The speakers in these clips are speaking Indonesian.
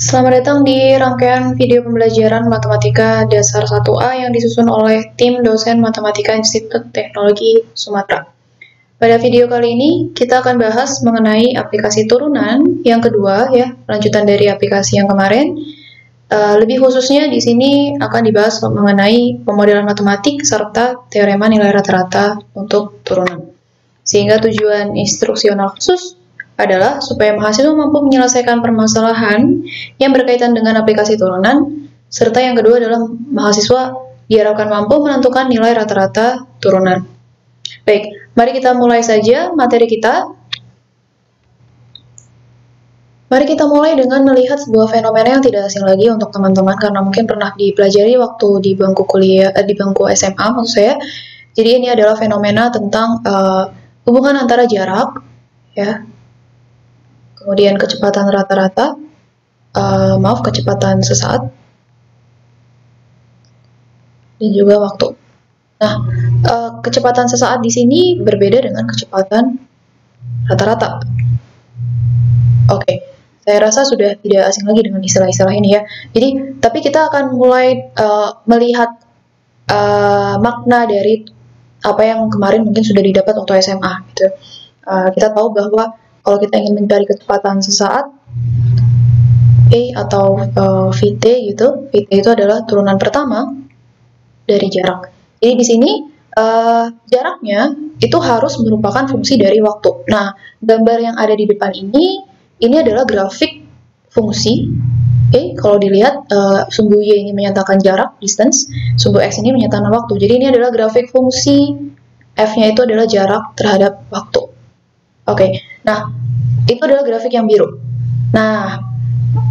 Selamat datang di rangkaian video pembelajaran Matematika Dasar 1A yang disusun oleh tim dosen Matematika Institut Teknologi Sumatera. Pada video kali ini, kita akan bahas mengenai aplikasi turunan yang kedua, ya, lanjutan dari aplikasi yang kemarin. Lebih khususnya di sini akan dibahas mengenai pemodelan matematik serta teorema nilai rata-rata untuk turunan. Sehingga tujuan instruksional khusus adalah supaya mahasiswa mampu menyelesaikan permasalahan yang berkaitan dengan aplikasi turunan, serta yang kedua adalah mahasiswa diharapkan mampu menentukan nilai rata-rata turunan. Baik, mari kita mulai saja materi kita. Mari kita mulai dengan melihat sebuah fenomena yang tidak asing lagi untuk teman-teman karena mungkin pernah dipelajari waktu di bangku kuliah, di bangku SMA maksud saya. Jadi ini adalah fenomena tentang hubungan antara jarak, ya, kemudian kecepatan rata-rata, kecepatan sesaat, dan juga waktu. Nah, kecepatan sesaat di sini berbeda dengan kecepatan rata-rata. Oke, saya rasa sudah tidak asing lagi dengan istilah-istilah ini ya. Jadi, tapi kita akan mulai melihat makna dari apa yang kemarin mungkin sudah didapat waktu SMA. Gitu. Kita tahu bahwa kalau kita ingin mencari kecepatan sesaat, A atau Vt gitu, Vt itu adalah turunan pertama dari jarak. Jadi di sini jaraknya itu harus merupakan fungsi dari waktu. Nah, gambar yang ada di depan ini adalah grafik fungsi. Kalau dilihat sumbu Y ini menyatakan jarak, distance, sumbu X ini menyatakan waktu. Jadi ini adalah grafik fungsi, F-nya itu adalah jarak terhadap waktu. Oke, nah itu adalah grafik yang biru. Nah,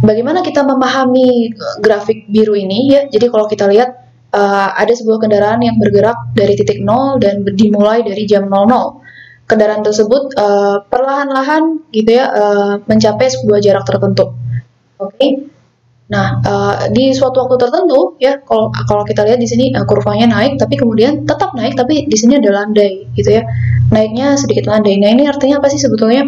bagaimana kita memahami grafik biru ini ya? Jadi kalau kita lihat ada sebuah kendaraan yang bergerak dari titik 0 dan dimulai dari jam 00. Kendaraan tersebut perlahan-lahan gitu ya mencapai sebuah jarak tertentu. Oke. Nah, di suatu waktu tertentu ya kalau kita lihat di sini kurvanya naik tapi kemudian tetap naik tapi di sini ada landai gitu ya. Naiknya sedikit landai. Nah, ini artinya apa sih sebetulnya?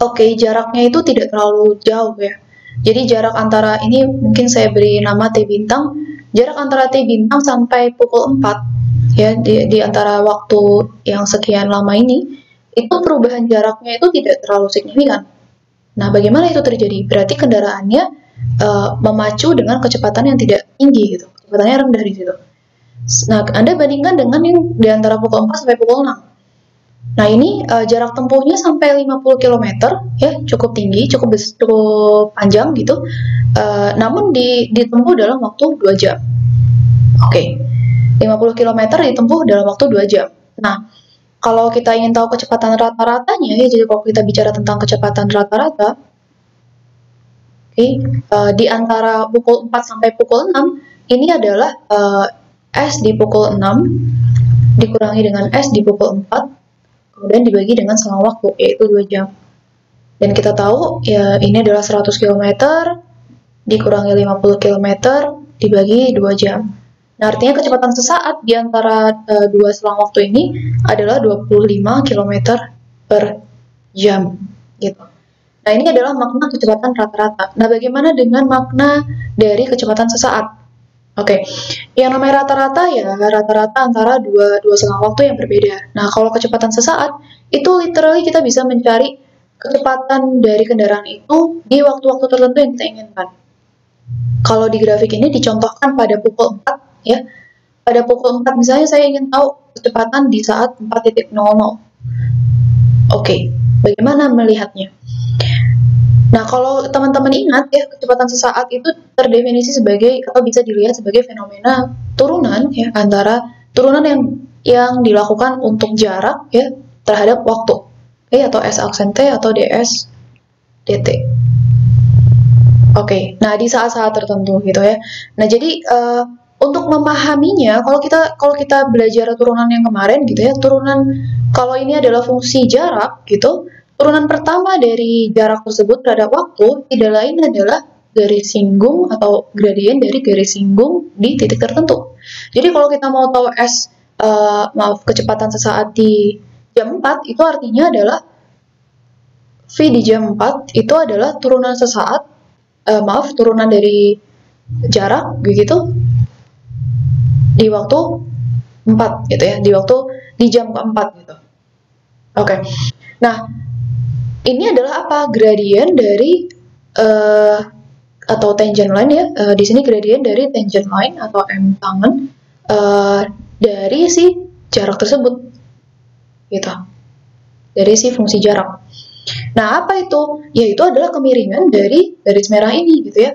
Oke, jaraknya itu tidak terlalu jauh ya. Jadi jarak antara ini mungkin saya beri nama T bintang. Jarak antara T bintang sampai pukul 4 ya di antara waktu yang sekian lama ini itu perubahan jaraknya itu tidak terlalu signifikan. Nah, bagaimana itu terjadi? Berarti kendaraannya memacu dengan kecepatan yang tidak tinggi gitu. Kecepatannya rendah di situ. Nah, Anda bandingkan dengan yang di antara pukul 4 sampai pukul 6. Nah, ini jarak tempuhnya sampai 50 km ya, cukup tinggi, cukup panjang gitu. Namun ditempuh dalam waktu 2 jam. Oke. 50 km ditempuh dalam waktu 2 jam. Nah, kalau kita ingin tahu kecepatan rata-ratanya ya, jadi kalau kita bicara tentang kecepatan rata-rata, di antara pukul 4 sampai pukul 6 ini adalah S di pukul 6 dikurangi dengan S di pukul 4 kemudian dibagi dengan selang waktu yaitu 2 jam. Dan kita tahu ya ini adalah 100 km dikurangi 50 km dibagi 2 jam. Nah, artinya kecepatan sesaat di antara dua selang waktu ini adalah 25 km per jam gitu. Nah, ini adalah makna kecepatan rata-rata. Nah, bagaimana dengan makna dari kecepatan sesaat? Oke, yang namanya rata-rata ya rata-rata antara dua selang waktu yang berbeda. Nah, kalau kecepatan sesaat itu literally kita bisa mencari kecepatan dari kendaraan itu di waktu-waktu tertentu yang kita inginkan. Kalau di grafik ini dicontohkan pada pukul 4 ya. Pada pukul 4 misalnya saya ingin tahu kecepatan di saat 4.00. Oke, bagaimana melihatnya? Nah, kalau teman-teman ingat ya, kecepatan sesaat itu terdefinisi sebagai atau bisa dilihat sebagai fenomena turunan ya antara turunan yang dilakukan untuk jarak ya terhadap waktu. Atau S aksen T atau ds dt. Oke, nah di saat-saat tertentu gitu ya. Nah, jadi untuk memahaminya kalau kita belajar turunan yang kemarin gitu ya, turunan kalau ini adalah fungsi jarak gitu. Turunan pertama dari jarak tersebut terhadap waktu tidak lain adalah garis singgung atau gradien dari garis singgung di titik tertentu. Jadi kalau kita mau tahu kecepatan sesaat di jam 4 itu artinya adalah V di jam 4 itu adalah turunan sesaat turunan dari jarak begitu di waktu 4 gitu ya, di jam keempat gitu. Oke. Nah, ini adalah apa? Gradien dari atau tangent line ya. Di sini gradien dari tangent line atau m tangen dari si jarak tersebut. Gitu. Dari si fungsi jarak. Nah, apa itu? Yaitu adalah kemiringan dari garis merah ini gitu ya.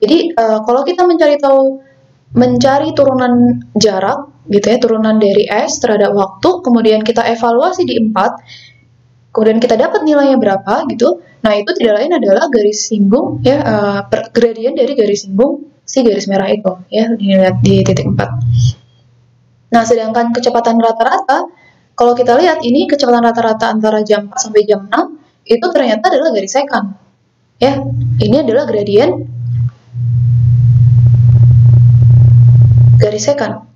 Jadi, kalau kita mencari turunan jarak gitu ya, turunan dari S terhadap waktu, kemudian kita evaluasi di 4, kemudian kita dapat nilainya berapa gitu. Nah, itu tidak lain adalah garis singgung ya, gradien dari garis singgung si garis merah itu ya, dilihat di titik 4. Nah, sedangkan kecepatan rata-rata, kalau kita lihat ini kecepatan rata-rata antara jam 4 sampai jam 6 itu ternyata adalah garis sekan. Ya, ini adalah gradien garis sekan.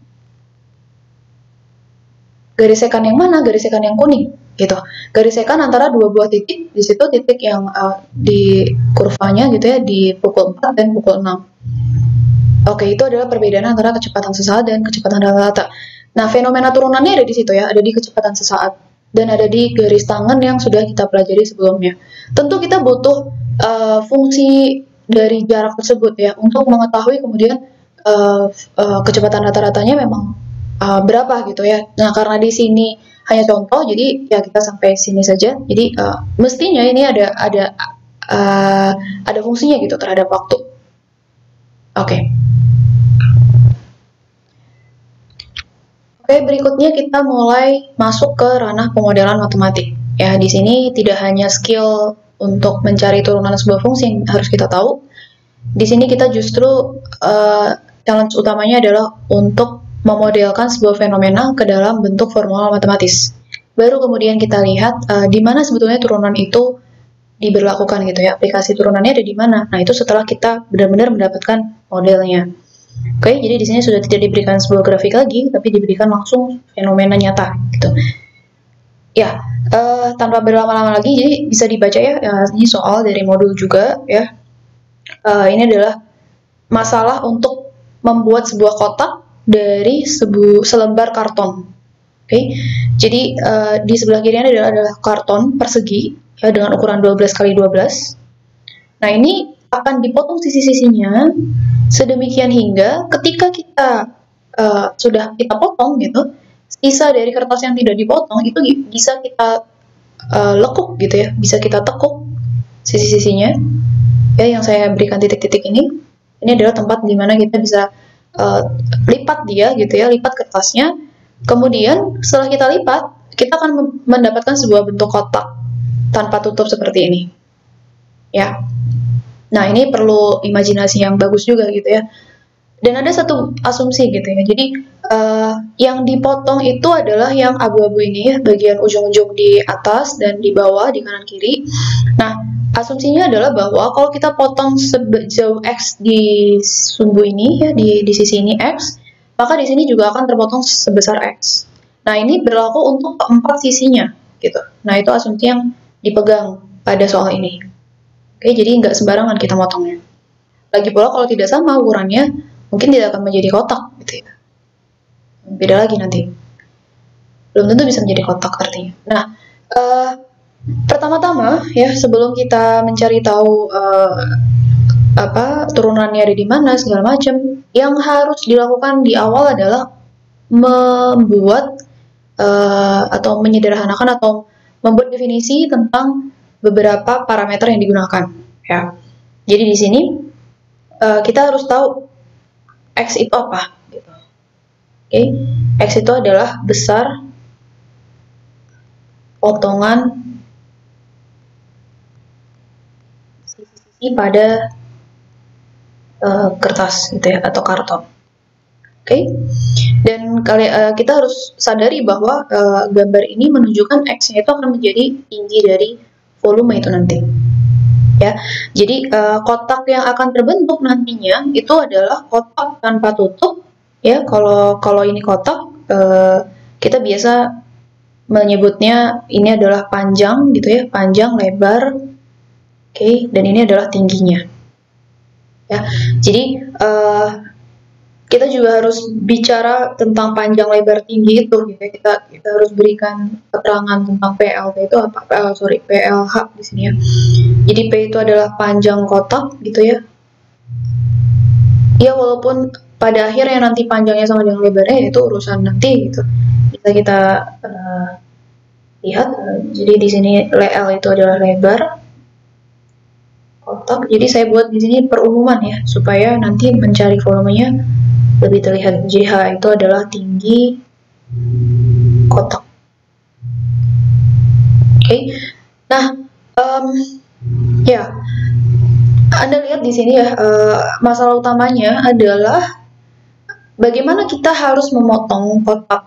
Garis sekan yang mana? Garis sekan yang kuning gitu. Garis sekan antara dua buah titik, di situ titik yang di kurvanya gitu ya, di pukul 4 dan pukul 6. Oke, itu adalah perbedaan antara kecepatan sesaat dan kecepatan rata-rata. Nah, fenomena turunannya ada di situ ya, ada di kecepatan sesaat dan ada di garis tangan yang sudah kita pelajari sebelumnya. Tentu kita butuh fungsi dari jarak tersebut ya untuk mengetahui kemudian kecepatan rata-ratanya memang berapa gitu ya. Nah, karena di sini hanya contoh, jadi ya kita sampai sini saja. Jadi mestinya ini ada fungsinya gitu terhadap waktu. Oke. Oke, berikutnya kita mulai masuk ke ranah pemodelan matematik. Ya, di sini tidak hanya skill untuk mencari turunan sebuah fungsi yang harus kita tahu. Di sini kita justru challenge utamanya adalah untuk memodelkan sebuah fenomena ke dalam bentuk formula matematis. Baru kemudian kita lihat di mana sebetulnya turunan itu diberlakukan gitu ya. Aplikasi turunannya ada di mana. Nah, itu setelah kita benar-benar mendapatkan modelnya. Oke, jadi di sini sudah tidak diberikan sebuah grafik lagi, tapi diberikan langsung fenomena nyata gitu. Ya, tanpa berlama-lama lagi, jadi bisa dibaca ya. Ini soal dari modul juga ya. Ini adalah masalah untuk membuat sebuah kotak dari selembar karton. Oke, jadi di sebelah kirinya adalah karton persegi ya, dengan ukuran 12 x 12. Nah, ini akan dipotong sisi-sisinya sedemikian hingga ketika kita sudah kita potong gitu, sisa dari kertas yang tidak dipotong itu bisa kita lekuk gitu ya, bisa kita tekuk sisi-sisinya ya, yang saya berikan titik-titik ini adalah tempat di mana kita bisa lipat dia gitu ya, lipat kertasnya. Kemudian setelah kita lipat, kita akan mendapatkan sebuah bentuk kotak tanpa tutup seperti ini ya. Nah, ini perlu imajinasi yang bagus juga gitu ya. Dan ada satu asumsi gitu ya. Jadi yang dipotong itu adalah yang abu-abu ini ya, bagian ujung-ujung di atas dan di bawah, di kanan kiri. Nah, asumsinya adalah bahwa kalau kita potong sejauh X di sumbu ini ya, di sisi ini X, maka di sini juga akan terpotong sebesar X. Nah, ini berlaku untuk keempat sisinya gitu. Nah, itu asumsi yang dipegang pada soal ini. Oke, jadi nggak sembarangan kita motongnya. Lagi pula kalau tidak sama ukurannya, mungkin tidak akan menjadi kotak gitu ya. Beda lagi nanti. Belum tentu bisa menjadi kotak artinya. Nah, pertama-tama ya, sebelum kita mencari tahu turunannya ada di mana segala macam, yang harus dilakukan di awal adalah membuat atau menyederhanakan atau membuat definisi tentang beberapa parameter yang digunakan ya. Jadi di sini kita harus tahu X itu apa gitu. Oke, X itu adalah besar potongan sisi pada kertas gitu ya, atau karton. Oke, dan kita harus sadari bahwa gambar ini menunjukkan X-nya itu akan menjadi tinggi dari volume itu nanti ya. Jadi kotak yang akan terbentuk nantinya itu adalah kotak tanpa tutup ya. Kalau ini kotak, kita biasa menyebutnya ini adalah panjang gitu ya, panjang lebar. Oke, dan ini adalah tingginya. ya. Jadi kita juga harus bicara tentang panjang lebar tinggi itu gitu ya. Kita harus berikan keterangan tentang PLT itu apa, PLH di sini ya. Jadi P itu adalah panjang kotak gitu ya. Ya walaupun pada akhirnya nanti panjangnya sama dengan lebarnya itu urusan nanti gitu. Bisa kita lihat. Jadi di sini L itu adalah lebar kotak. Jadi saya buat di sini perumuman ya supaya nanti mencari volumenya lebih terlihat. Jadi H itu adalah tinggi kotak. Oke. Nah, ya, Anda lihat di sini ya, masalah utamanya adalah bagaimana kita harus memotong kotak,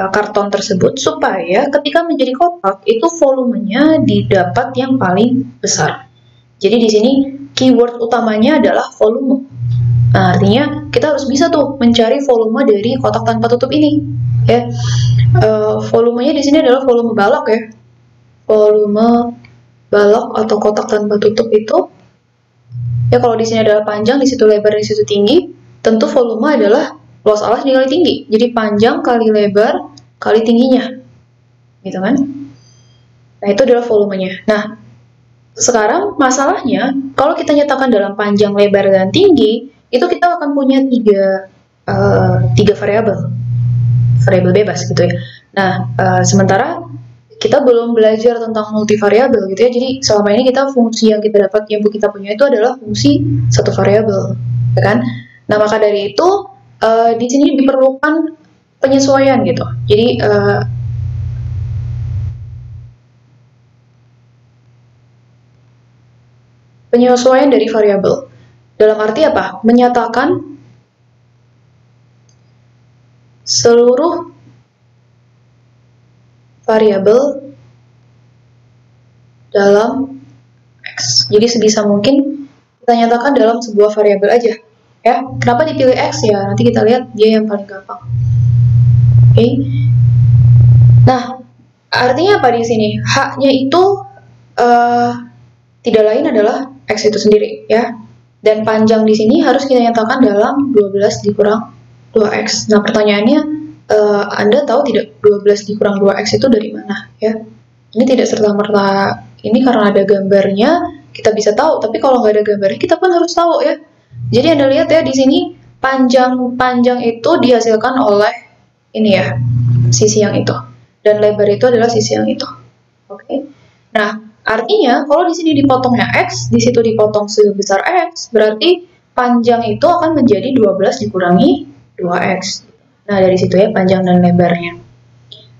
karton tersebut supaya ketika menjadi kotak itu volumenya didapat yang paling besar. Jadi di sini keyword utamanya adalah volume. Nah, artinya kita harus bisa tuh mencari volume dari kotak tanpa tutup ini, ya. Volumenya di sini adalah volume balok ya. Volume balok atau kotak tanpa tutup itu, ya kalau di sini adalah panjang, di situ lebar, di situ tinggi, tentu volume adalah luas alas dikali tinggi. Jadi panjang kali lebar kali tingginya, gitu kan? Nah itu adalah volumenya. Nah sekarang masalahnya, kalau kita nyatakan dalam panjang, lebar, dan tinggi, itu kita akan punya tiga variabel bebas gitu ya. Nah, sementara kita belum belajar tentang multivariabel gitu ya. Jadi selama ini fungsi yang kita dapat, yang kita punya itu adalah fungsi satu variabel, ya kan? Nah maka dari itu di sini diperlukan penyesuaian gitu. Jadi penyesuaian dari variabel. Dalam arti apa? Menyatakan seluruh variabel dalam X. Jadi sebisa mungkin kita nyatakan dalam sebuah variabel aja. Ya, kenapa dipilih X ya? Nanti kita lihat dia yang paling gampang. Oke. Nah, artinya apa di sini? H-nya itu tidak lain adalah X itu sendiri, ya. Dan panjang di sini harus kita nyatakan dalam 12 dikurang 2X. Nah, pertanyaannya, Anda tahu tidak 12 dikurang 2X itu dari mana? Ya, ini tidak serta-merta ini karena ada gambarnya, kita bisa tahu. Tapi kalau nggak ada gambarnya, kita pun harus tahu, ya. Jadi Anda lihat ya, di sini panjang itu dihasilkan oleh ini ya, sisi yang itu. Dan lebar itu adalah sisi yang itu. Oke. Nah, artinya, kalau di sini dipotongnya X, di situ dipotong sebesar X, berarti panjang itu akan menjadi 12 dikurangi 2X. Nah, dari situ ya panjang dan lebarnya.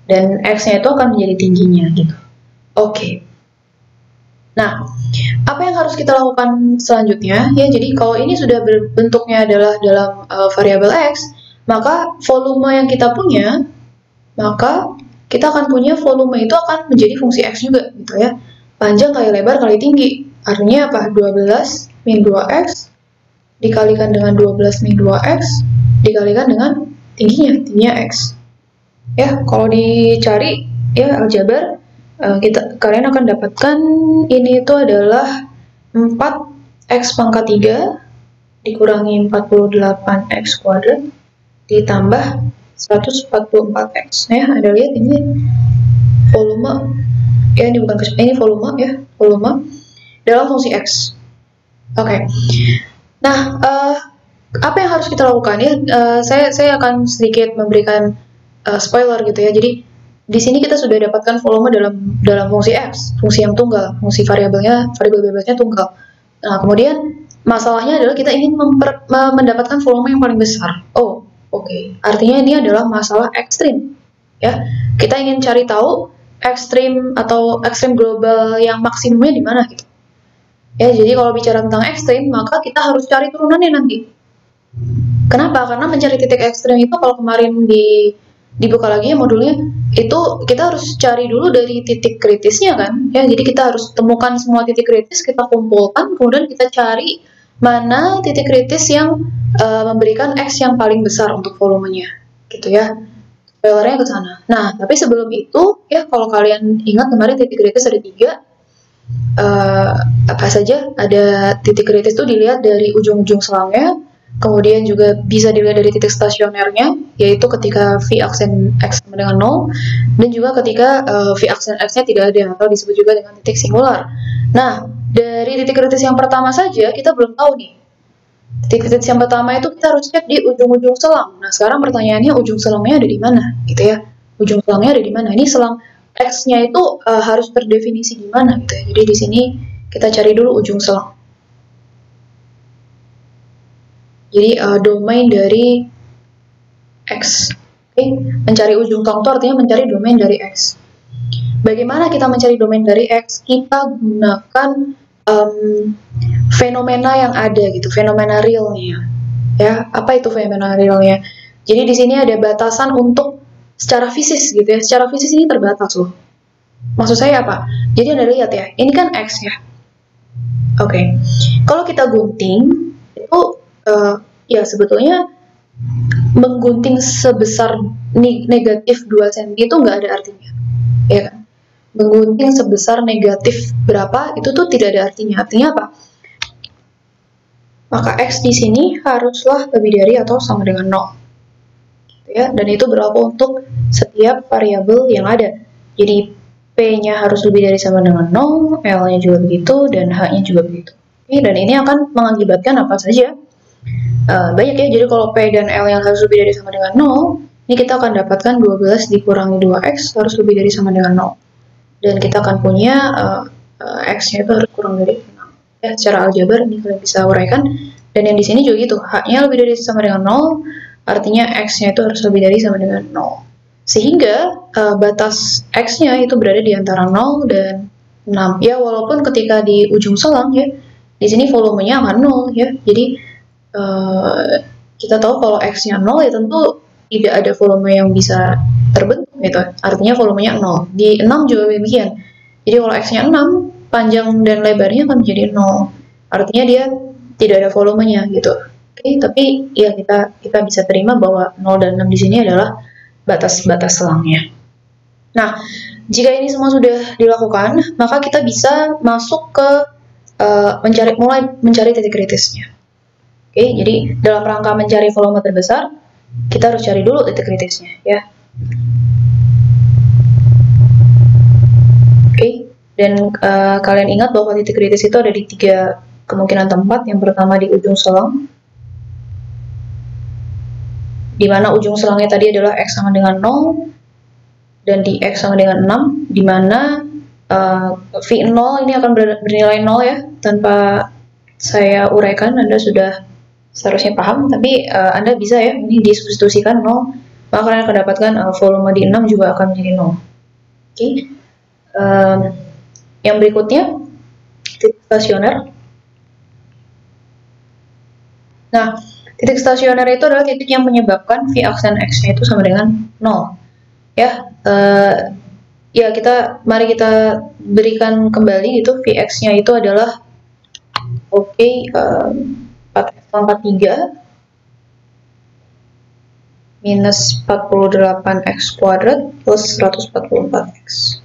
Dan X-nya itu akan menjadi tingginya, gitu. Oke. Nah, apa yang harus kita lakukan selanjutnya? Ya, jadi kalau ini sudah bentuknya adalah dalam variabel X, maka volume yang kita punya, maka kita akan punya volume itu akan menjadi fungsi X juga, gitu ya. Panjang kali lebar kali tinggi. Artinya apa? 12 min 2X dikalikan dengan 12 min 2X dikalikan dengan tingginya X. Ya, kalau dicari ya aljabar, kalian akan dapatkan ini itu adalah 4X pangkat 3 dikurangi 48X kuadrat ditambah 144X. Ya, Anda lihat ini volume. Ya, ini bukan ini volume ya, volume dalam fungsi X. Oke. Nah, apa yang harus kita lakukan ya? Saya akan sedikit memberikan spoiler gitu ya. Jadi di sini kita sudah dapatkan volume dalam fungsi X, fungsi yang tunggal, fungsi variabel bebasnya tunggal. Nah, kemudian masalahnya adalah kita ingin mendapatkan volume yang paling besar. Oh, oke. Artinya ini adalah masalah ekstrim. Ya, kita ingin cari tahu ekstrim atau ekstrim global yang maksimumnya di mana gitu. Ya, jadi kalau bicara tentang ekstrim, maka kita harus cari turunannya nanti. Kenapa? Karena mencari titik ekstrim itu kalau kemarin dibuka lagi ya modulnya, itu kita harus cari dulu dari titik kritisnya kan. Ya, jadi kita harus temukan semua titik kritis, kita kumpulkan, kemudian kita cari mana titik kritis yang memberikan X yang paling besar untuk volumenya. Gitu ya. Spoilernya ke sana. Nah, tapi sebelum itu, ya kalau kalian ingat kemarin titik kritis ada 3. apa saja? Ada titik kritis itu dilihat dari ujung-ujung selangnya, kemudian juga bisa dilihat dari titik stasionernya, yaitu ketika V aksen X sama dengan 0, dan juga ketika V aksen X-nya tidak ada, atau disebut juga dengan titik singular. Nah, dari titik kritis yang pertama saja, kita belum tahu nih. Titik kritis yang pertama itu kita harus cek di ujung-ujung selang. Nah, sekarang pertanyaannya ujung selangnya ada di mana, gitu ya. Ujung selangnya ada di mana? Ini selang X-nya itu harus terdefinisi di mana, gitu ya. Jadi di sini kita cari dulu ujung selang. Jadi domain dari X. Oke, mencari ujung selang itu artinya mencari domain dari X. Bagaimana kita mencari domain dari X? Kita gunakan fenomena yang ada gitu, fenomena realnya. Ya, apa itu fenomena realnya? Jadi di sini ada batasan untuk secara fisis gitu ya. Secara fisis ini terbatas loh. Maksud saya apa? Jadi Anda lihat ya, ini kan X ya. Oke. Kalau kita gunting itu ya sebetulnya menggunting sebesar negatif 2 cm itu nggak ada artinya. Ya kan? Menggunting sebesar negatif berapa itu tuh tidak ada artinya. Artinya apa? Maka X di sini haruslah lebih dari atau sama dengan 0. Gitu ya. Dan itu berlaku untuk setiap variabel yang ada. Jadi P-nya harus lebih dari sama dengan 0, L-nya juga begitu, dan H-nya juga begitu. Oke, dan ini akan mengakibatkan apa saja? Banyak ya, jadi kalau P dan L yang harus lebih dari sama dengan 0, ini kita akan dapatkan 12 dikurangi 2X harus lebih dari sama dengan 0. Dan kita akan punya X-nya itu harus kurang dari 6. Ya, secara aljabar ini kalian bisa uraikan. Dan yang di sini juga gitu, H-nya lebih dari sama dengan 0, artinya X-nya itu harus lebih dari sama dengan 0. Sehingga batas X-nya itu berada di antara 0 dan 6. Ya, walaupun ketika di ujung selang ya, di sini volumenya akan 0 ya. Jadi kita tahu kalau X-nya 0 ya tentu tidak ada volume yang bisa terbentuk gitu. Artinya volumenya 0. Di 6 juga demikian. Jadi kalau X-nya 6, panjang dan lebarnya akan menjadi 0. Artinya dia tidak ada volumenya gitu. Oke, tapi ya kita bisa terima bahwa 0 dan 6 di sini adalah batas-batas selangnya. Nah, jika ini semua sudah dilakukan, maka kita bisa masuk ke mulai mencari titik kritisnya. Oke, jadi dalam rangka mencari volume terbesar, kita harus cari dulu titik kritisnya, ya. Oke, dan kalian ingat bahwa titik kritis itu ada di 3 kemungkinan tempat. Yang pertama di ujung selang, di mana ujung selangnya tadi adalah X sama dengan 0, dan di X sama dengan 6, di mana V0 ini akan bernilai 0 ya, tanpa saya uraikan, Anda sudah seharusnya paham, tapi Anda bisa ya, ini disubstitusikan 0, maka kalian akan dapatkan volume di 6 juga akan menjadi 0. Oke. Yang berikutnya, titik stasioner. Nah, titik stasioner itu adalah titik yang menyebabkan V aksen X-nya itu sama dengan 0. Ya, mari kita berikan kembali gitu, Vx-nya itu adalah 4x43 minus 48x kuadrat plus 144x.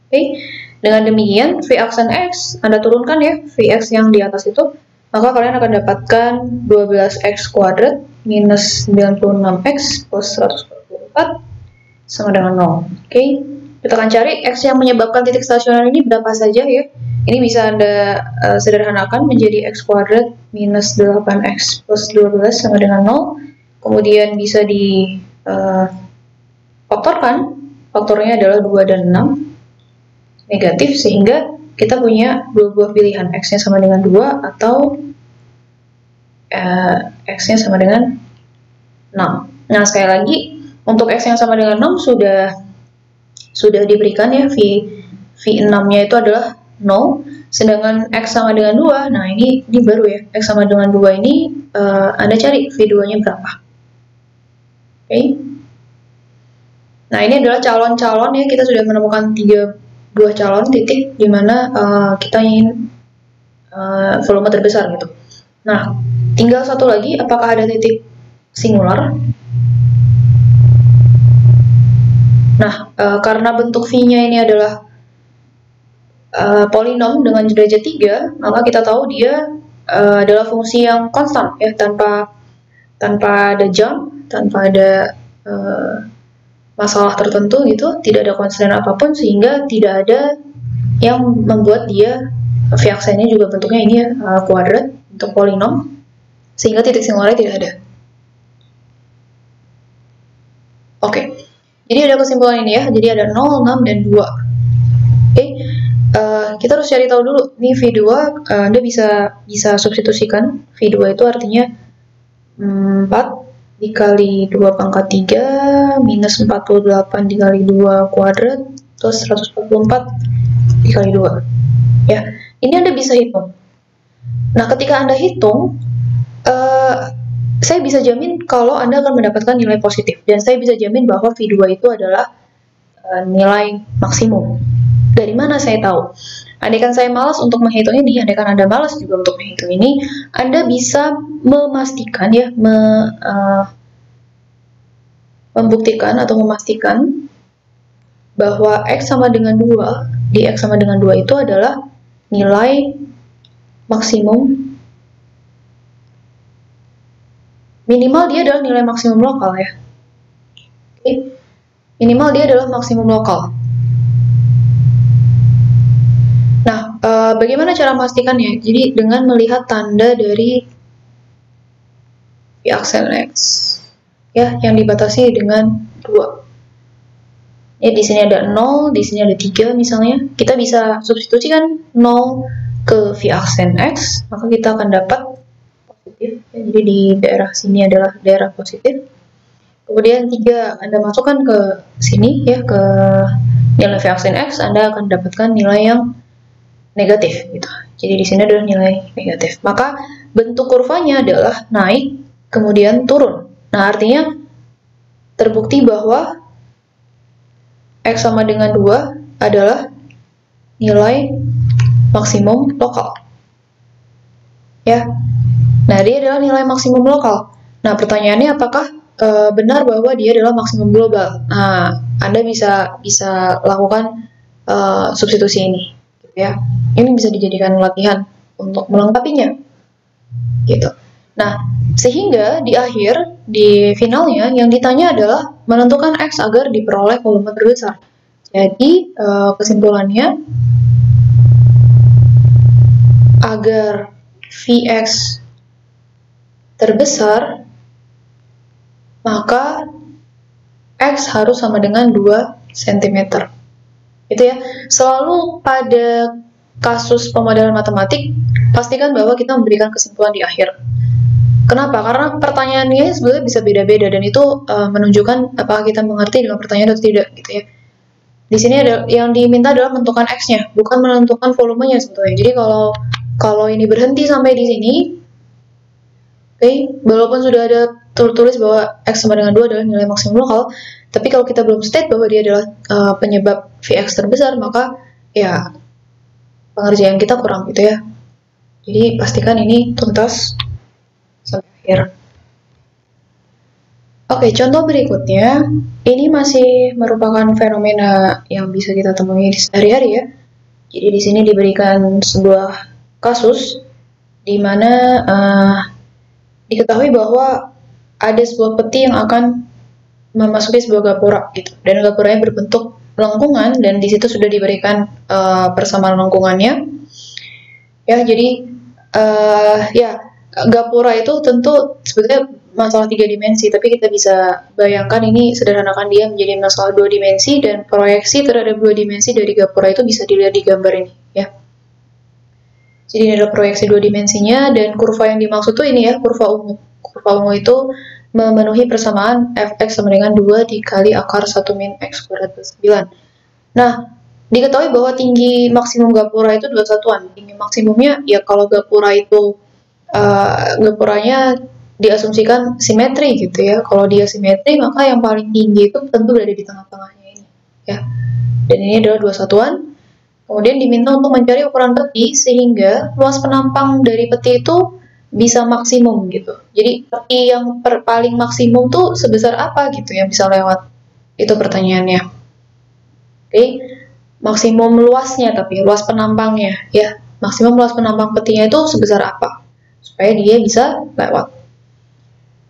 Oke, dengan demikian V aksen X Anda turunkan ya, Vx yang di atas itu, maka kalian akan dapatkan 12x kuadrat minus 96x plus 144 sama dengan 0. Oke, kita akan cari X yang menyebabkan titik stasioner ini berapa saja ya. Ini bisa Anda sederhanakan menjadi X kuadrat minus 8X plus 12 sama dengan 0. Kemudian bisa difaktorkan, faktornya adalah 2 dan 6 negatif, sehingga kita punya dua buah pilihan, X-nya sama dengan 2 atau X-nya sama dengan 6. Nah, sekali lagi, untuk X yang sama dengan 6 sudah diberikan ya, V6-nya itu adalah 0, sedangkan X sama dengan 2, nah ini baru ya, X sama dengan 2 ini Anda cari V2-nya berapa. Oke. Nah, ini adalah calon-calon ya, kita sudah menemukan 3 buah calon titik di mana kita ingin volume terbesar gitu. Nah, tinggal satu lagi, apakah ada titik singular? Nah, karena bentuk V-nya ini adalah polinom dengan derajat 3, maka kita tahu dia adalah fungsi yang konstan ya, tanpa ada jump, tanpa ada masalah tertentu gitu, tidak ada constraint apapun, sehingga tidak ada yang membuat dia v-aksennya juga bentuknya ini ya, kuadrat untuk polinom, sehingga titik singularnya tidak ada. Oke, jadi ada kesimpulan ini ya, jadi ada 0, 6, dan 2. Oke, kita harus cari tahu dulu, nih V2, Anda bisa substitusikan, V2 itu artinya 4 dikali 2 pangkat 3 minus 48 dikali 2 kuadrat terus 144 dikali 2 ya, ini Anda bisa hitung. Nah, ketika Anda hitung, saya bisa jamin kalau Anda akan mendapatkan nilai positif, dan saya bisa jamin bahwa V2 itu adalah nilai maksimum. Dari mana saya tahu? Andaikan saya malas untuk menghitung ini, andaikan Anda malas juga untuk menghitung ini, Anda bisa memastikan ya, membuktikan atau memastikan bahwa X sama dengan 2, di X sama dengan 2 itu adalah nilai maksimum, minimal dia adalah nilai maksimum lokal ya. Oke. Minimal dia adalah maksimum lokal. Nah, bagaimana cara memastikannya? Jadi dengan melihat tanda dari v-aksen X ya, yang dibatasi dengan 2. Ya, di sini ada 0, di sini ada 3 misalnya. Kita bisa substitusikan 0 ke v-aksen X, maka kita akan dapat positif. Ya, jadi di daerah sini adalah daerah positif. Kemudian 3 Anda masukkan ke sini ya, ke nilai v-aksen X, Anda akan dapatkan nilai yang negatif gitu. Jadi di sini adalah nilai negatif. Maka bentuk kurvanya adalah naik kemudian turun. Nah, artinya terbukti bahwa X sama dengan 2 adalah nilai maksimum lokal. Ya. Nah, dia adalah nilai maksimum lokal. Nah, pertanyaannya apakah benar bahwa dia adalah maksimum global? Nah, Anda bisa lakukan substitusi ini. Ya, ini bisa dijadikan latihan untuk melengkapinya, gitu. Nah, sehingga di akhir, di finalnya, yang ditanya adalah menentukan X agar diperoleh volume terbesar. Jadi, kesimpulannya, agar Vx terbesar, maka X harus sama dengan 2 cm. Itu ya, selalu pada kasus pemodelan matematik, pastikan bahwa kita memberikan kesimpulan di akhir. Kenapa? Karena pertanyaannya sebenarnya bisa beda-beda, dan itu menunjukkan apakah kita mengerti dengan pertanyaan atau tidak, gitu ya. Di sini ada yang diminta adalah menentukan X-nya, bukan menentukan volumenya sebetulnya. Jadi kalau ini berhenti sampai di sini, walaupun sudah ada tertulis bahwa X sama dengan 2 adalah nilai maksimum lokal, tapi kalau kita belum state bahwa dia adalah penyebab Vx terbesar, maka ya pengerjaan kita kurang gitu ya. Jadi pastikan ini tuntas sampai akhir. Oke, contoh berikutnya, ini masih merupakan fenomena yang bisa kita temui sehari-hari ya. Jadi di sini diberikan sebuah kasus di mana diketahui bahwa ada sebuah peti yang akan memasuki sebuah gapura gitu, dan gapuranya berbentuk lengkungan, dan di situ sudah diberikan persamaan lengkungannya. Ya, jadi ya gapura itu tentu sebetulnya masalah 3 dimensi, tapi kita bisa bayangkan ini, sederhanakan dia menjadi masalah 2 dimensi, dan proyeksi terhadap 2 dimensi dari gapura itu bisa dilihat di gambar ini ya. Jadi ini adalah proyeksi 2 dimensinya, dan kurva yang dimaksud tuh ini ya, kurva ungu. Kurva ungu itu memenuhi persamaan fx sama dengan 2 dikali akar 1 min x kuadrat plus 9. Nah, diketahui bahwa tinggi maksimum gapura itu 2 satuan. Tinggi maksimumnya, ya kalau gapura itu gapuranya diasumsikan simetri gitu ya. Kalau dia simetri, maka yang paling tinggi itu tentu berada di tengah-tengahnya ini ya. Dan ini adalah 2 satuan. Kemudian diminta untuk mencari ukuran peti sehingga luas penampang dari peti itu bisa maksimum gitu. Jadi peti yang paling maksimum tuh sebesar apa gitu yang bisa lewat? Itu pertanyaannya. Oke. maksimum luasnya, tapi luas penampangnya ya, maksimum luas penampang petinya itu sebesar apa supaya dia bisa lewat.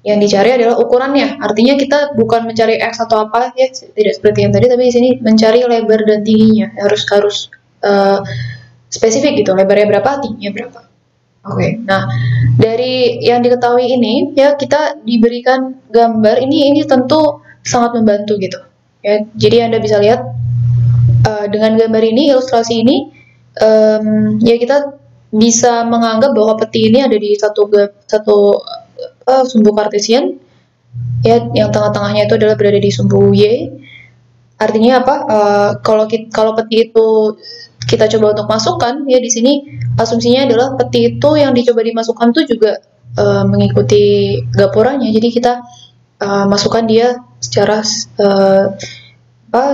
Yang dicari adalah ukurannya, artinya kita bukan mencari X atau apa ya, tidak seperti yang tadi, tapi di sini mencari lebar dan tingginya, harus spesifik gitu, lebarnya berapa, tingginya berapa. Oke, nah dari yang diketahui ini ya, kita diberikan gambar ini tentu sangat membantu gitu ya. Jadi Anda bisa lihat dengan gambar ini, ilustrasi ini, ya kita bisa menganggap bahwa peti ini ada di satu sumbu kartesian ya, yang tengah-tengahnya itu adalah berada di sumbu Y. Artinya apa? Kalau peti itu kita coba untuk masukkan ya, di sini asumsinya adalah peti itu yang dicoba dimasukkan itu juga mengikuti gapuranya. Jadi kita masukkan dia secara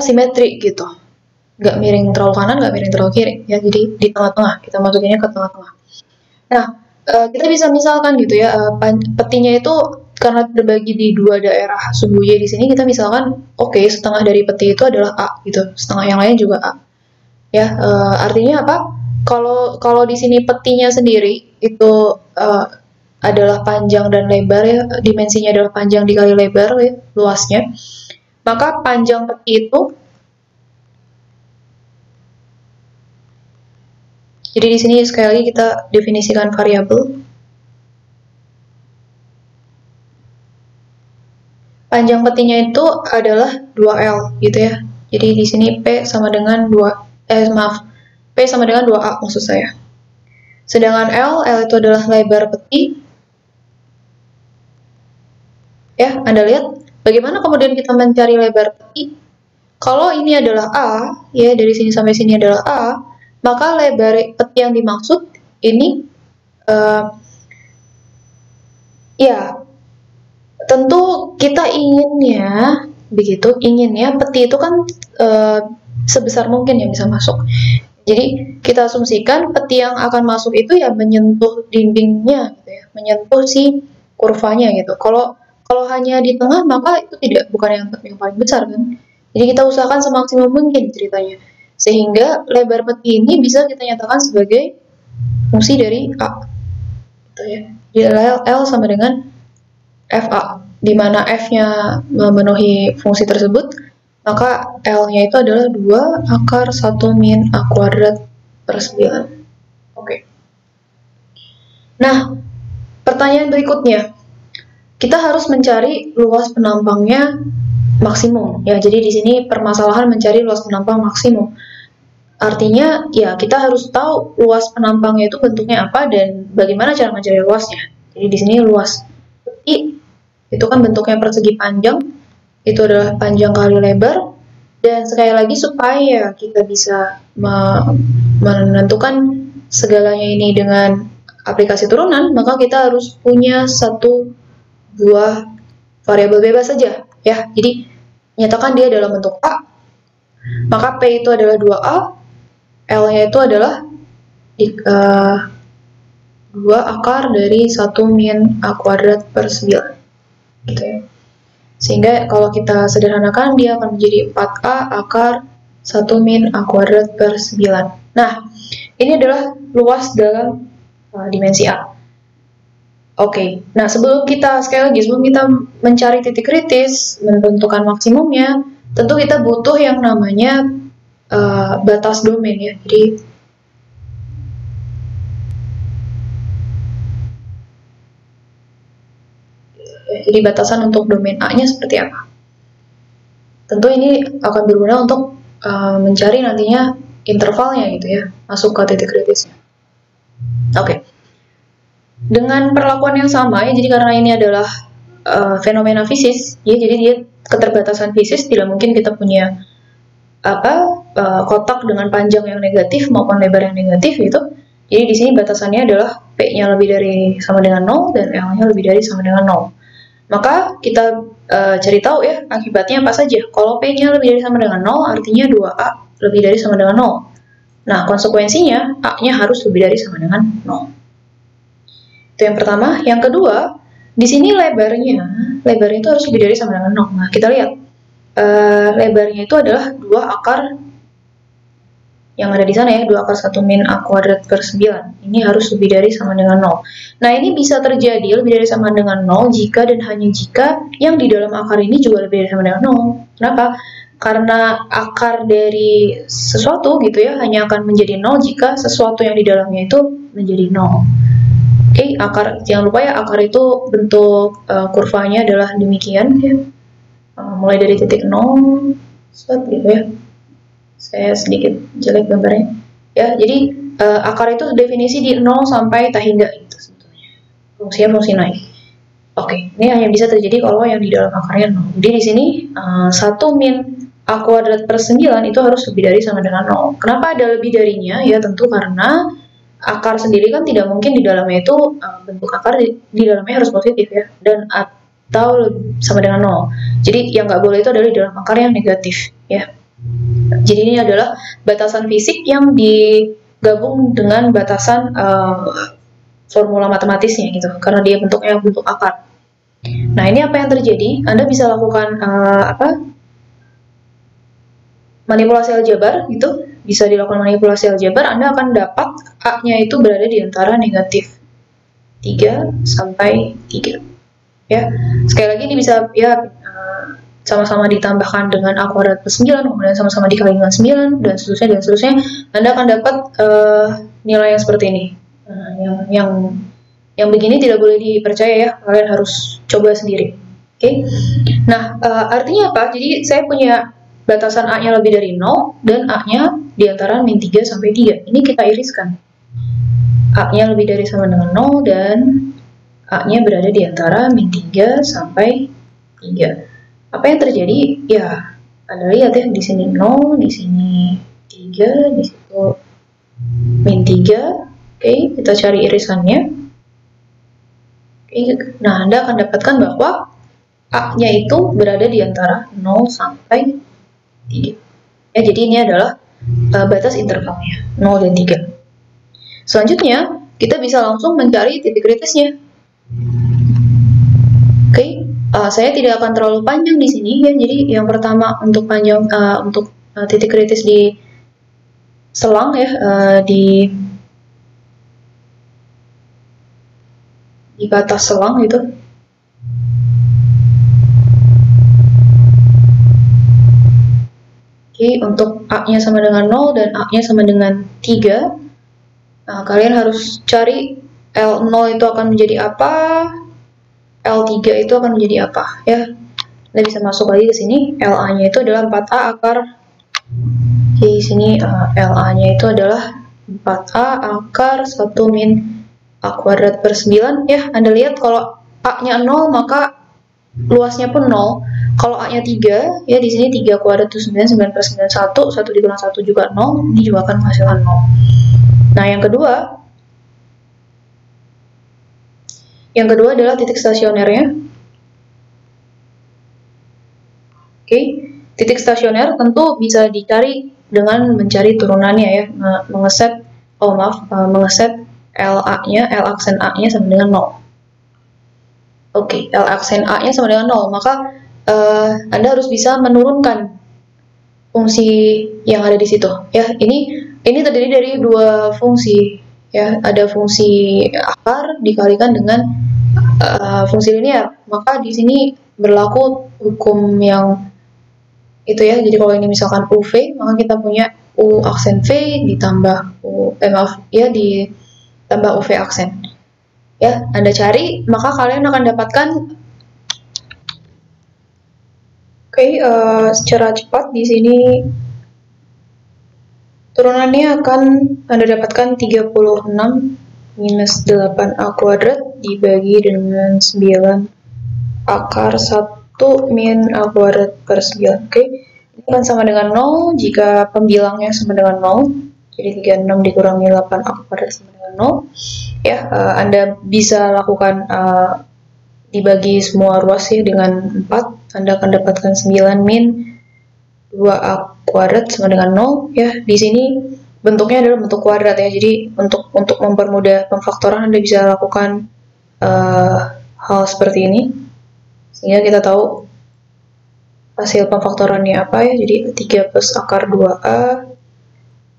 simetri gitu, nggak miring terlalu kanan, nggak miring terlalu kiri ya. Jadi di tengah-tengah, kita masukinnya ke tengah-tengah. Nah, kita bisa misalkan gitu ya, petinya itu karena terbagi di dua daerah sumbu Y di sini, kita misalkan oke, setengah dari peti itu adalah A gitu, setengah yang lain juga A ya. Artinya apa? Kalau di sini petinya sendiri itu adalah panjang dan lebar ya, dimensinya adalah panjang dikali lebar ya, luasnya, maka panjang peti itu, jadi di sini sekali lagi kita definisikan variabel. Panjang petinya itu adalah 2L gitu ya. Jadi di sini P sama dengan P sama dengan 2A maksud saya. Sedangkan L itu adalah lebar peti. Ya, Anda lihat bagaimana kemudian kita mencari lebar peti. Kalau ini adalah A, ya dari sini sampai sini adalah A, maka lebar peti yang dimaksud ini ya tentu kita inginnya peti itu kan sebesar mungkin yang bisa masuk. Jadi kita asumsikan peti yang akan masuk itu ya menyentuh dindingnya gitu ya, menyentuh si kurvanya gitu. Kalau hanya di tengah, maka itu bukan yang paling besar kan. Jadi kita usahakan semaksimal mungkin ceritanya, sehingga lebar peti ini bisa kita nyatakan sebagai fungsi dari A gitu ya. Jadi L sama dengan FA, di mana F-nya memenuhi fungsi tersebut, maka L-nya itu adalah 2 akar 1 min A kuadrat per 9. Oke. Nah, pertanyaan berikutnya, kita harus mencari luas penampangnya maksimum. Ya, jadi di sini permasalahan mencari luas penampang maksimum. Artinya, ya kita harus tahu luas penampangnya itu bentuknya apa dan bagaimana cara mencari luasnya. Jadi di sini luas peti itu kan bentuknya persegi panjang, itu adalah panjang kali lebar, dan sekali lagi supaya kita bisa menentukan segalanya ini dengan aplikasi turunan, maka kita harus punya satu buah variabel bebas saja ya. Jadi nyatakan dia dalam bentuk A, maka P itu adalah 2A, L-nya itu adalah 2 akar dari 1 min A kuadrat per 9 gitu ya. Sehingga kalau kita sederhanakan, dia akan menjadi 4A akar 1 min A kuadrat per 9. Nah, ini adalah luas dalam dimensi A. Oke, nah sebelum kita mencari titik kritis, menentukan maksimumnya, tentu kita butuh yang namanya batas domain ya. Jadi batasan untuk domain A-nya seperti apa? Tentu ini akan berguna untuk mencari nantinya intervalnya gitu ya, masuk ke titik kritisnya. Oke. Dengan perlakuan yang sama ya, jadi karena ini adalah fenomena fisis, ya, jadi dia keterbatasan fisis, tidak mungkin kita punya kotak dengan panjang yang negatif maupun lebar yang negatif gitu. Jadi di sini batasannya adalah P-nya lebih dari sama dengan 0 dan L-nya lebih dari sama dengan 0. Maka kita cari tahu ya akibatnya apa saja. Kalau P-nya lebih dari sama dengan 0, artinya 2A lebih dari sama dengan 0. Nah, konsekuensinya A-nya harus lebih dari sama dengan 0. Itu yang pertama. Yang kedua, di sini lebarnya itu harus lebih dari sama dengan 0. Nah, kita lihat lebarnya itu adalah 2 akar yang ada di sana ya, 2 akar 1 min A kuadrat per 9. Ini harus lebih dari sama dengan 0. Nah, ini bisa terjadi lebih dari sama dengan 0 jika dan hanya jika yang di dalam akar ini juga lebih dari sama dengan 0. Kenapa? Karena akar dari sesuatu gitu ya, hanya akan menjadi 0 jika sesuatu yang di dalamnya itu menjadi 0. Oke, akar, jangan lupa ya, akar itu bentuk kurvanya adalah demikian ya. Mulai dari titik 0, set gitu ya. Saya sedikit jelek gambarnya. Ya, jadi akar itu definisi di 0 sampai tak hingga itu sebetulnya. Fungsinya fungsi naik. Oke, ini hanya bisa terjadi kalau yang di dalam akarnya 0. Jadi di sini 1 min A kuadrat per 9 itu harus lebih dari sama dengan 0. Kenapa ada lebih darinya? Ya tentu karena akar sendiri kan tidak mungkin di dalamnya itu bentuk akar di dalamnya harus positif ya, dan atau sama dengan 0. Jadi yang nggak boleh itu adalah di dalam akar yang negatif ya. Jadi ini adalah batasan fisik yang digabung dengan batasan formula matematisnya gitu, karena dia bentuknya bentuk akar. Nah, ini apa yang terjadi? Anda bisa lakukan manipulasi aljabar gitu, bisa dilakukan manipulasi aljabar. Anda akan dapat A-nya itu berada di antara negatif 3 sampai 3 ya. Sekali lagi ini bisa ya sama-sama ditambahkan dengan A kuadrat per 9, kemudian sama-sama dikali dengan 9, dan seterusnya. Anda akan dapat nilai yang seperti ini. Yang begini tidak boleh dipercaya ya, kalian harus coba sendiri. Oke. Nah, artinya apa? Jadi saya punya batasan A-nya lebih dari 0 dan A-nya di antara min 3 sampai 3. Ini kita iriskan. A-nya lebih dari sama dengan 0 dan A-nya berada di antara min 3 sampai 3. Apa yang terjadi? Ya, Anda lihat ya, di sini 0, di sini 3, di situ min 3. Oke, kita cari irisannya. Oke, nah, Anda akan dapatkan bahwa A-nya itu berada di antara 0 sampai 3. Ya, jadi ini adalah batas intervalnya, 0 dan 3. Selanjutnya, kita bisa langsung mencari titik kritisnya. Oke, saya tidak akan terlalu panjang di sini ya. Jadi yang pertama untuk panjang titik kritis di selang ya, di batas selang itu. Oke, untuk A-nya sama dengan 0 dan A-nya sama dengan 3, nah, kalian harus cari L0 itu akan menjadi apa, L3 itu akan menjadi apa ya. Anda bisa masuk lagi ke sini, LA-nya itu adalah 4A akar. Di sini LA-nya itu adalah 4A akar 1 min A kuadrat per 9 ya. Anda lihat kalau A-nya 0 maka luasnya pun 0. Kalau A-nya 3, ya di sini 3 kuadrat itu 9, 9 per 9 1, 1 dikurangi 1 juga 0, ini juga akan menghasilkan 0. Nah, yang kedua adalah titik stasionernya. Oke, titik stasioner tentu bisa dicari dengan mencari turunannya ya, mengeset LA-nya, L aksen A-nya sama dengan 0. Oke, L aksen A-nya sama dengan 0, maka Anda harus bisa menurunkan fungsi yang ada di situ. Ya, ini terdiri dari dua fungsi. Ya, ada fungsi akar dikalikan dengan fungsi linear. Maka di sini berlaku hukum yang itu ya. Jadi kalau ini misalkan UV, maka kita punya U aksen V ditambah ditambah UV aksen. Ya, Anda cari, maka kalian akan dapatkan secara cepat di sini turunannya akan Anda dapatkan 36 minus 8A kuadrat dibagi dengan 9 akar 1 min A kuadrat per 9. Oke, ini akan sama dengan 0 jika pembilangnya sama dengan 0. Jadi 36 dikurangi 8A kuadrat sama dengan 0. Ya, Anda bisa lakukan dibagi semua ruas ya dengan 4. Anda akan dapatkan 9 min 2A kuadrat sama dengan 0 ya. Di sini bentuknya adalah bentuk kuadrat ya. Jadi untuk mempermudah pemfaktoran Anda bisa lakukan hal seperti ini sehingga kita tahu hasil pemfaktorannya apa ya. Jadi 3 plus akar 2A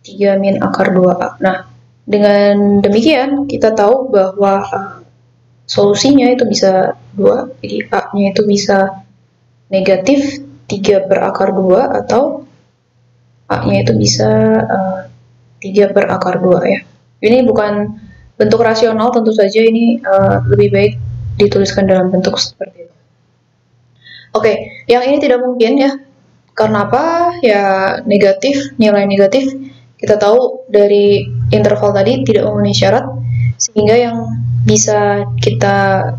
3 min akar 2A. Nah, dengan demikian kita tahu bahwa solusinya itu bisa 2, jadi A-nya itu bisa negatif 3 per akar 2 atau A-nya itu bisa 3 per akar 2 ya. Ini bukan bentuk rasional, tentu saja ini lebih baik dituliskan dalam bentuk seperti itu. Oke, yang ini tidak mungkin ya. Karena apa? Ya negatif, nilai negatif. Kita tahu dari interval tadi tidak memenuhi syarat, sehingga yang bisa kita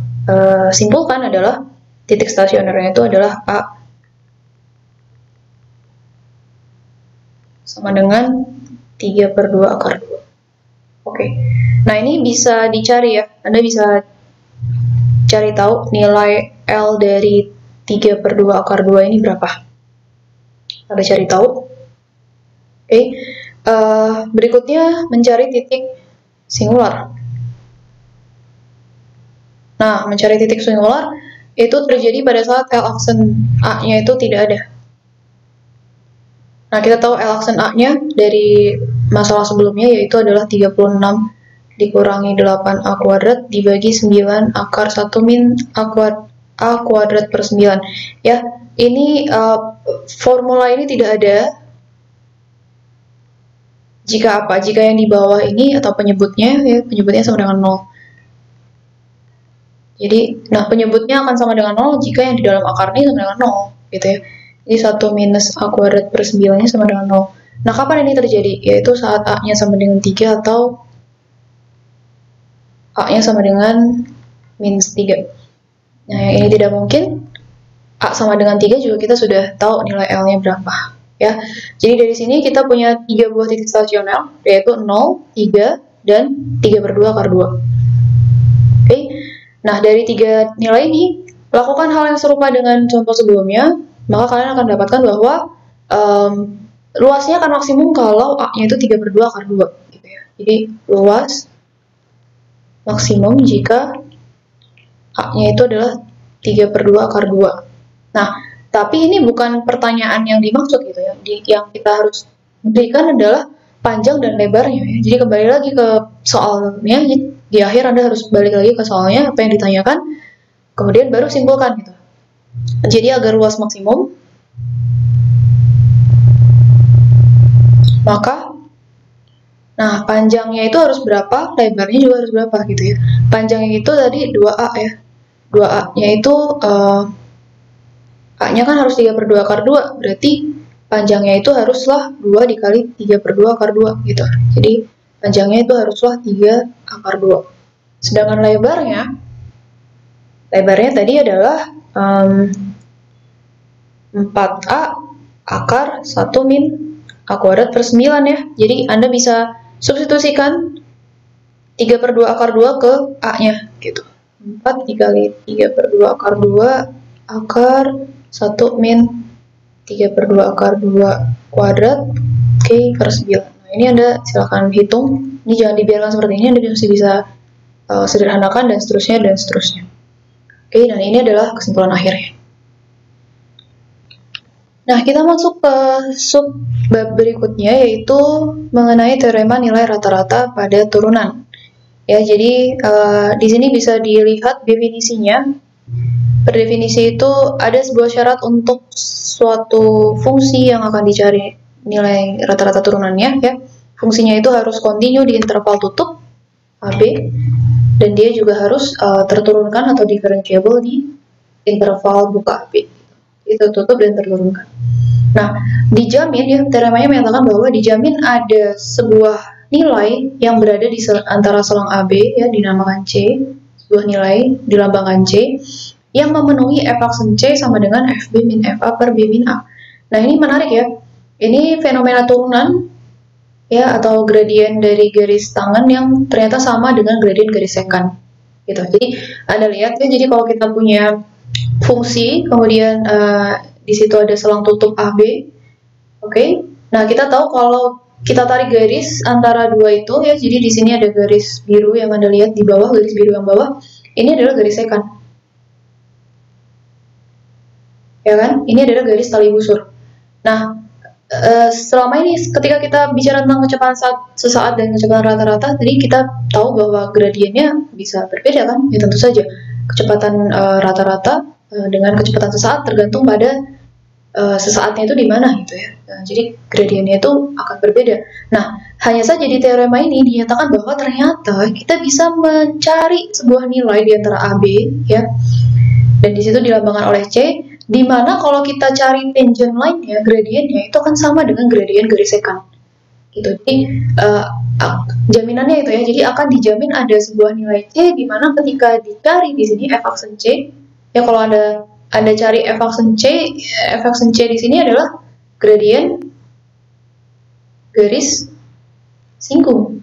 simpulkan adalah titik stasionernya itu adalah A sama dengan 3 per 2 akar 2. Oke, nah ini bisa dicari ya, Anda bisa cari tahu nilai L dari 3 per 2 akar 2 ini berapa. Anda cari tahu. Oke, berikutnya mencari titik singular. Nah, mencari titik singular itu terjadi pada saat L aksen A-nya itu tidak ada. Nah, kita tahu L aksen A-nya dari masalah sebelumnya yaitu adalah 36 dikurangi 8A kuadrat dibagi 9 akar 1 min A kuadrat per 9. Ya, ini formula ini tidak ada jika apa? Jika yang di bawah ini atau penyebutnya ya, penyebutnya sama dengan 0. Jadi, nah penyebutnya akan sama dengan 0 jika yang di dalam akar ini sama dengan 0, gitu ya. Jadi 1 minus A kuadrat per 9-nya sama dengan 0. Nah, kapan ini terjadi? Yaitu saat A-nya sama dengan 3 atau A-nya sama dengan minus 3. Nah, yang ini tidak mungkin. A sama dengan 3 juga kita sudah tahu nilai L-nya berapa. Ya, jadi dari sini kita punya 3 buah titik stasioner, yaitu 0, 3, dan 3 per 2 akar 2. Oke, nah dari 3 nilai ini, lakukan hal yang serupa dengan contoh sebelumnya, maka kalian akan dapatkan bahwa luasnya akan maksimum kalau A-nya itu 3 per 2 akar 2. Gitu ya. Jadi luas maksimum jika A-nya itu adalah 3 per 2 akar 2. Nah, tapi ini bukan pertanyaan yang dimaksud gitu ya. Yang kita harus berikan adalah panjang dan lebarnya ya. Jadi kembali lagi ke soalnya, di akhir Anda harus balik lagi ke soalnya apa yang ditanyakan, kemudian baru simpulkan gitu. Jadi agar luas maksimum, maka nah panjangnya itu harus berapa, lebarnya juga harus berapa gitu ya. Panjangnya itu tadi 2A ya. 2A-nya itu A-nya kan harus 3 per 2 akar 2, berarti panjangnya itu haruslah 2 dikali 3 per 2 akar 2 gitu. Jadi panjangnya itu haruslah 3 akar 2. Sedangkan lebarnya tadi adalah 4A akar 1 min A kuadrat per 9 ya. Jadi Anda bisa substitusikan 3 per 2 akar 2 ke A-nya gitu. 4 dikali 3 per 2 akar 2 akar 1 min 3 per 2 akar 2 kuadrat per 9. Nah, ini Anda silakan hitung. Ini jangan dibiarkan seperti ini, Anda masih bisa sederhanakan dan seterusnya dan seterusnya. Oke, dan ini adalah kesimpulan akhirnya. Nah, kita masuk ke sub bab berikutnya, yaitu mengenai teorema nilai rata-rata pada turunan. Ya, jadi di sini bisa dilihat definisinya. Per definisi itu ada sebuah syarat untuk suatu fungsi yang akan dicari nilai rata-rata turunannya ya. Fungsinya itu harus kontinu di interval tutup AB dan dia juga harus terturunkan atau differentiable di interval buka AB. Itu tutup dan terturunkan. Nah, dijamin ya, teoremanya menyatakan bahwa dijamin ada sebuah nilai yang berada di antara selang AB ya, dinamakan C, sebuah nilai dilambangkan C yang memenuhi F aksen C sama dengan FB min FA per B min A. Nah, ini menarik ya. Ini fenomena turunan ya, atau gradien dari garis tangan yang ternyata sama dengan gradien garis sekant. Gitu. Jadi, Anda lihat ya, jadi kalau kita punya fungsi, kemudian di situ ada selang tutup AB. Oke. Nah, kita tahu kalau kita tarik garis antara dua itu ya, jadi di sini ada garis biru yang Anda lihat di bawah, garis biru yang bawah. Ini adalah garis sekant. Ya kan? Ini adalah garis tali busur. Nah, selama ini ketika kita bicara tentang kecepatan sesaat dan kecepatan rata-rata, tadi kita tahu bahwa gradiennya bisa berbeda kan? Ya tentu saja kecepatan rata-rata dengan kecepatan sesaat tergantung pada sesaatnya itu di mana gitu ya. Nah, jadi gradiennya itu akan berbeda. Nah, hanya saja di teorema ini dinyatakan bahwa ternyata kita bisa mencari sebuah nilai di antara A, B ya. Dan di situ dilambangkan oleh C, di mana kalau kita cari tangent line-nya, gradiennya itu akan sama dengan gradien garis sekant. Gitu. Jadi jaminannya itu ya. Jadi akan dijamin ada sebuah nilai C di mana ketika dicari di sini f aksen C, ya kalau Anda cari f aksen C di sini adalah gradien garis singgung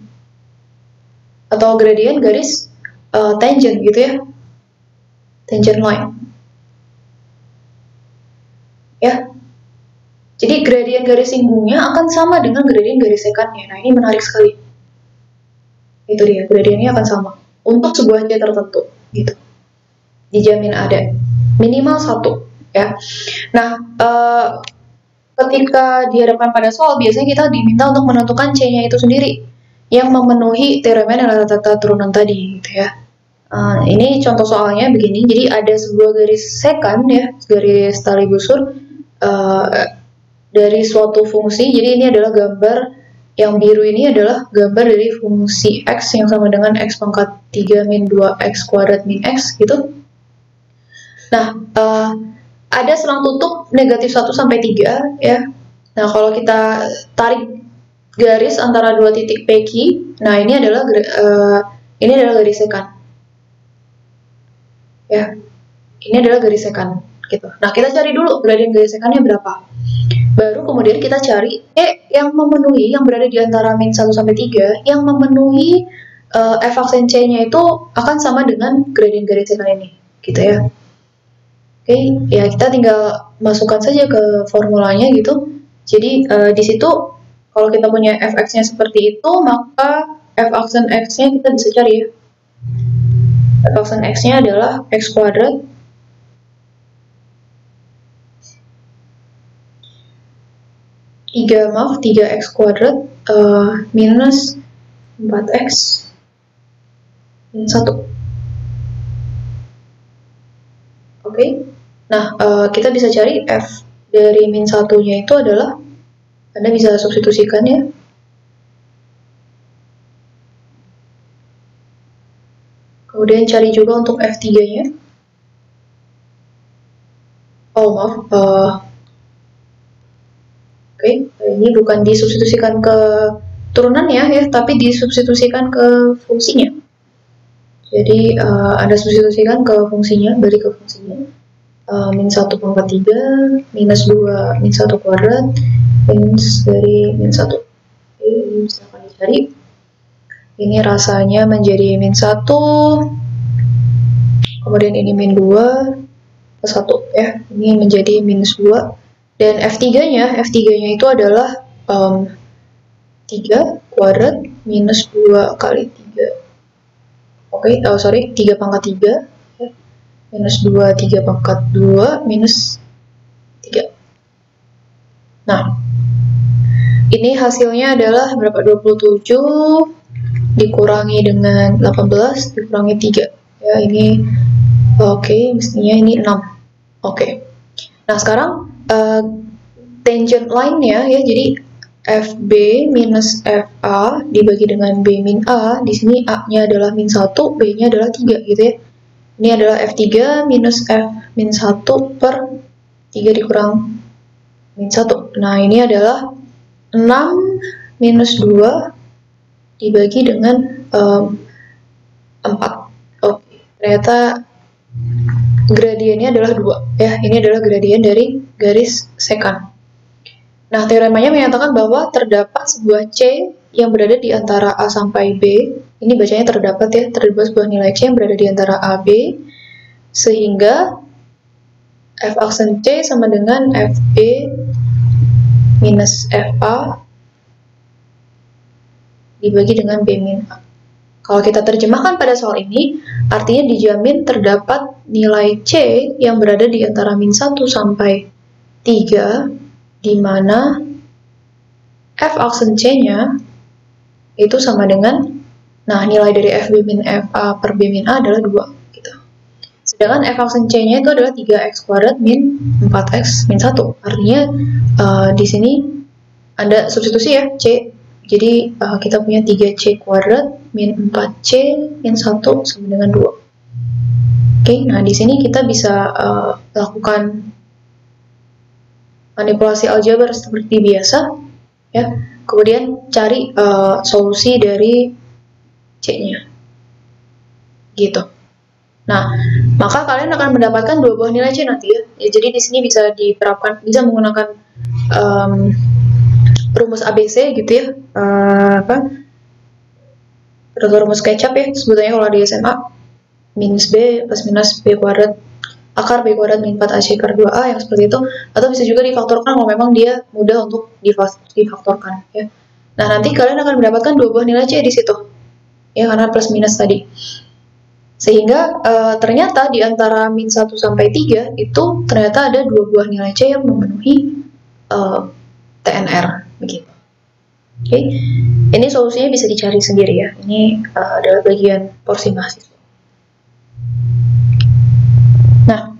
atau gradien garis tangent gitu ya, tangent line ya. Jadi gradien garis singgungnya akan sama dengan gradien garis sekantnya. Nah, ini menarik sekali. Itu dia, gradiennya akan sama untuk sebuah C tertentu gitu. Dijamin ada minimal satu ya. Nah, ketika dihadapkan pada soal, biasanya kita diminta untuk menentukan C-nya itu sendiri yang memenuhi teorema nilai rata-rata turunan tadi gitu ya. Ini contoh soalnya begini. Jadi ada sebuah garis sekant ya, garis tali busur dari suatu fungsi. Jadi ini adalah gambar yang biru, ini adalah gambar dari fungsi X yang sama dengan X pangkat 3 min 2X kuadrat min X gitu. Nah, ada selang tutup negatif 1 sampai 3 ya. Nah, kalau kita tarik garis antara dua titik PQ, nah ini adalah garis sekant. Ya. Ini adalah garis sekant gitu. Nah, kita cari dulu gradien garis sekantnya berapa. Baru kemudian kita cari yang memenuhi, yang berada di antara min 1 sampai 3, yang memenuhi f aksen C-nya itu akan sama dengan gradien garis sekant ini gitu ya. Oke, ya kita tinggal masukkan saja ke formulanya gitu. Jadi di situ kalau kita punya fx-nya seperti itu, maka f aksen x-nya kita bisa cari ya. F aksen x-nya adalah x kuadrat -3 x kuadrat minus 4x min 1. Oke. Nah, kita bisa cari f dari min 1-nya itu adalah, Anda bisa substitusikan ya. Kemudian cari juga untuk f3-nya. Oh, maaf. Oke, ini bukan disubstitusikan ke turunannya ya, tapi disubstitusikan ke fungsinya. Jadi, Anda substitusikan ke fungsinya, balik ke fungsinya. Min 1 pangkat 3, minus 2 min 1 kuadrat, minus dari min 1. Oke, ini silahkan dicari. Ini rasanya menjadi min 1, kemudian ini min 2, plus 1 ya. Ini menjadi minus 2. Dan F3-nya itu adalah 3 kuadrat minus 2 kali 3. Oke, 3 pangkat 3. Minus 2, 3 pangkat 2, minus 3. Nah, ini hasilnya adalah berapa? 27 dikurangi dengan 18 dikurangi 3. Ya, ini oke, mestinya ini 6. Oke. Nah, sekarang tangent line-nya ya, jadi FB minus FA dibagi dengan B min A. Di sini A-nya adalah min 1, B-nya adalah 3 gitu ya. Ini adalah F3 minus F min 1 per 3 dikurang min 1. Nah, ini adalah 6 minus 2 dibagi dengan 4. Oke, ternyata gradiennya adalah 2. Ya, ini adalah gradien dari garis sekant. Nah, teoremanya menyatakan bahwa terdapat sebuah C yang berada di antara A sampai B. Ini bacanya terdapat ya, terdapat sebuah nilai C yang berada di antara A, B, sehingga f aksen C sama dengan FB minus FA dibagi dengan B min A. Kalau kita terjemahkan pada soal ini, artinya dijamin terdapat nilai C yang berada di antara min 1 sampai 3, di mana F aksen C-nya itu sama dengan, nah nilai dari FB min FA per B min A adalah 2 gitu. Sedangkan F aksen C-nya itu adalah 3x kuadrat min 4x min 1. Artinya di sini ada substitusi ya, C. Jadi kita punya 3C kuadrat min 4C min 1 sama dengan 2. Oke, nah di sini kita bisa lakukan manipulasi aljabar seperti biasa ya. Kemudian cari solusi dari C-nya. Gitu. Nah, maka kalian akan mendapatkan 2 buah nilai C nanti ya. Jadi di sini bisa diterapkan, bisa menggunakan rumus ABC gitu ya. Rumus kecap ya sebetulnya kalau di SMA. Minus B plus minus B kuadrat akar B kuadrat min 4AC per 2A yang seperti itu, atau bisa juga difaktorkan kalau memang dia mudah untuk difaktorkan ya. Nah, nanti kalian akan mendapatkan 2 buah nilai C di situ ya, karena plus minus tadi. Sehingga ternyata di antara min 1 sampai 3 itu ternyata ada 2 buah nilai C yang memenuhi TNR begitu. Oke. Ini solusinya bisa dicari sendiri ya. Ini adalah bagian porsi mahasiswa. Nah,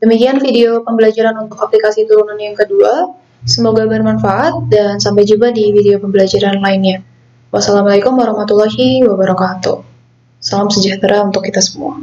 demikian video pembelajaran untuk aplikasi turunan yang kedua. Semoga bermanfaat dan sampai jumpa di video pembelajaran lainnya. Wassalamualaikum warahmatullahi wabarakatuh. Salam sejahtera untuk kita semua.